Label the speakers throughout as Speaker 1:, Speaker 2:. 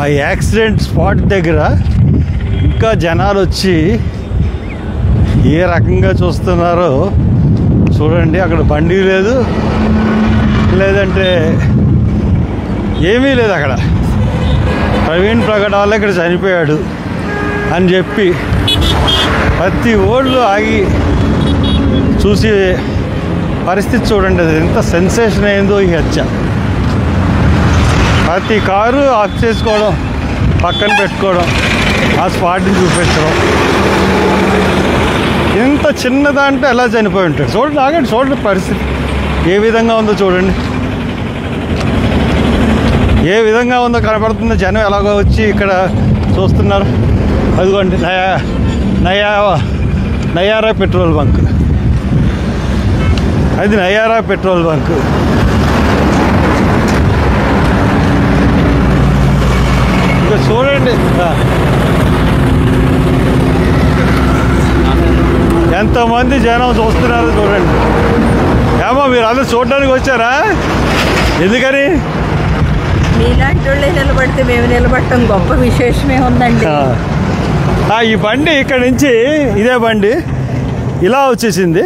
Speaker 1: ఆ accident spot దగ్గర ఇంకా జనాలు వచ్చి ఏ రకంగా చూస్తున్నారో చూడండి. అక్కడ బండి లేదు, లేదంటే ఏమీ లేదు. అక్కడ ప్రవీణ్ ప్రగడాల ఇక్కడ చనిపోయాడు అని చెప్పి ప్రతి ఓళ్ళు ఆగి చూసి పరిస్థితి చూడండి. అది ఎంత సెన్సేషన్ అయిందో ఈ హత్య. ప్రతి కారు ఆఫ్ చేసుకోవడం, పక్కన పెట్టుకోవడం, ఆ స్పాట్ని చూపించడం. ఇంత చిన్నదంటే ఎలా చనిపోయి ఉంటాడు. చూడండి, ఆగండి, చూడండి పరిస్థితి ఏ విధంగా ఉందో చూడండి. ఏ విధంగా ఉందో కనపడుతుందో. జనం ఎలాగో వచ్చి ఇక్కడ చూస్తున్నారు. అదిగోండి నయారా పెట్రోల్ బంక్. అది నయారా పెట్రోల్ బంక్. ఇంకా చూడండి ఎంతమంది జనం చూస్తున్నారో చూడండి. ఏమో మీరు అందరూ చూడడానికి వచ్చారా? ఎందుకని?
Speaker 2: మీలాంటి వాళ్ళే నిలబడితే మేము నిలబడటం గొప్ప విశేషమే ఉందండి.
Speaker 1: ఈ బండి ఇక్కడ నుంచి ఇదే బండి ఇలా వచ్చేసింది.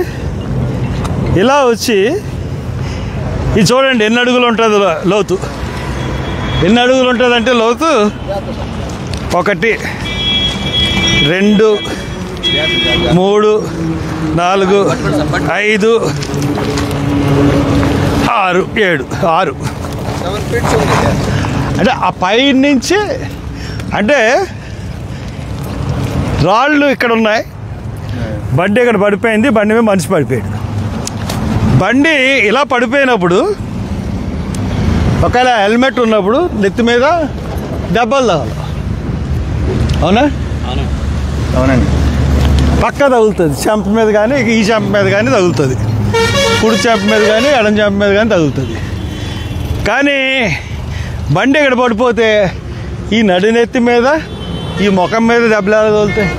Speaker 1: ఇలా వచ్చి ఇది చూడండి ఎన్ని అడుగులు ఉంటుంది లోతు. ఎన్ని అడుగులు ఉంటుందంటే లోతు 1 2 3 4 5 6 7 6 అంటే ఆ పై నుంచి అంటే రాళ్ళు ఇక్కడ ఉన్నాయి. బండి ఇక్కడ పడిపోయింది. బండి మీద మనిషి పడిపోయాడు. బండి ఇలా పడిపోయినప్పుడు ఒకవేళ హెల్మెట్ ఉన్నప్పుడు నెత్తి మీద దెబ్బలు తగలవు. అవునా?
Speaker 3: అవునండి.
Speaker 1: పక్క తగులుతుంది. చెంప మీద కానీ ఈ చెంప మీద కానీ తగులుతుంది. కుడి చెంప మీద కానీ ఎడం చెంప మీద కానీ తగులుతుంది. కానీ బండి ఇక్కడ పడిపోతే ఈ నడినెత్తి మీద ఈ ముఖం మీద దెబ్బలు ఎలా తగులుతాయి?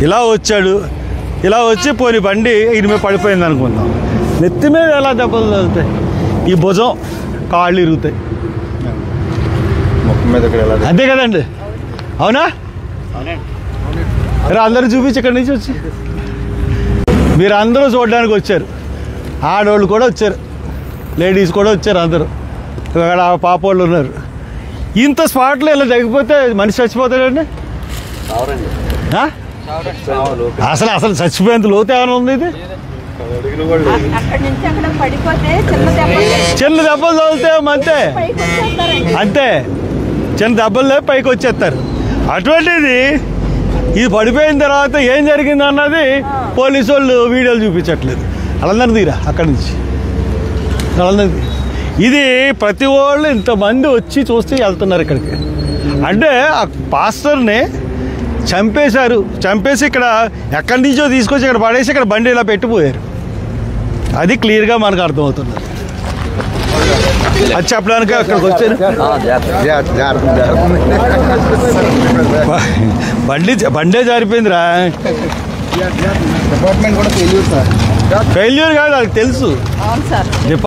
Speaker 1: ఇలా వచ్చాడు. ఇలా వచ్చి పోని బండి ఇది మీద పడిపోయింది అనుకుందాం. నెత్తి మీద ఎలా దెబ్బలు తగులుతాయి? ఈ భుజం, కాళ్ళు ఇరుగుతాయి.
Speaker 3: ముఖం మీద
Speaker 1: అంతే కదండి? అవునా? అందరూ చూపించి ఇక్కడి నుంచి వచ్చి మీరు అందరూ చూడడానికి వచ్చారు. ఆడవాళ్ళు కూడా వచ్చారు, లేడీస్ కూడా వచ్చారు. అందరూ ఇక్కడ పాప వాళ్ళు ఉన్నారు. ఇంత స్పాట్లో ఇలా తగ్గిపోతే మనిషి చచ్చిపోతాడండి. అసలు చచ్చిపోయేంత లోతు ఏమైనా ఉంది? ఇది చిన్న దెబ్బలు తగిలితే అంతే చిన్న దెబ్బలు పైకి వచ్చేస్తారు. అటువంటిది ఇది పడిపోయిన తర్వాత ఏం జరిగింది అన్నది పోలీసు వాళ్ళు వీడియోలు చూపించట్లేదు. వాళ్ళందరూ తీరా అక్కడి నుంచి. వాళ్ళందరికీ ఇది ప్రతి వాళ్ళు ఇంతమంది వచ్చి చూస్తే వెళ్తున్నారు ఇక్కడికి. అంటే ఆ పాస్టర్ని చంపేశారు. చంపేసి ఇక్కడ ఎక్కడి నుంచో తీసుకొచ్చి ఇక్కడ పడేసి ఇక్కడ బండి ఇలా పెట్టిపోయారు. అది క్లియర్గా మనకు అర్థమవుతుంది. అది చెప్పడానికి అక్కడికి వచ్చారు. బండే జారిపోయిందిరా. ఫెయిల్యూర్ కాదు, అది తెలుసు.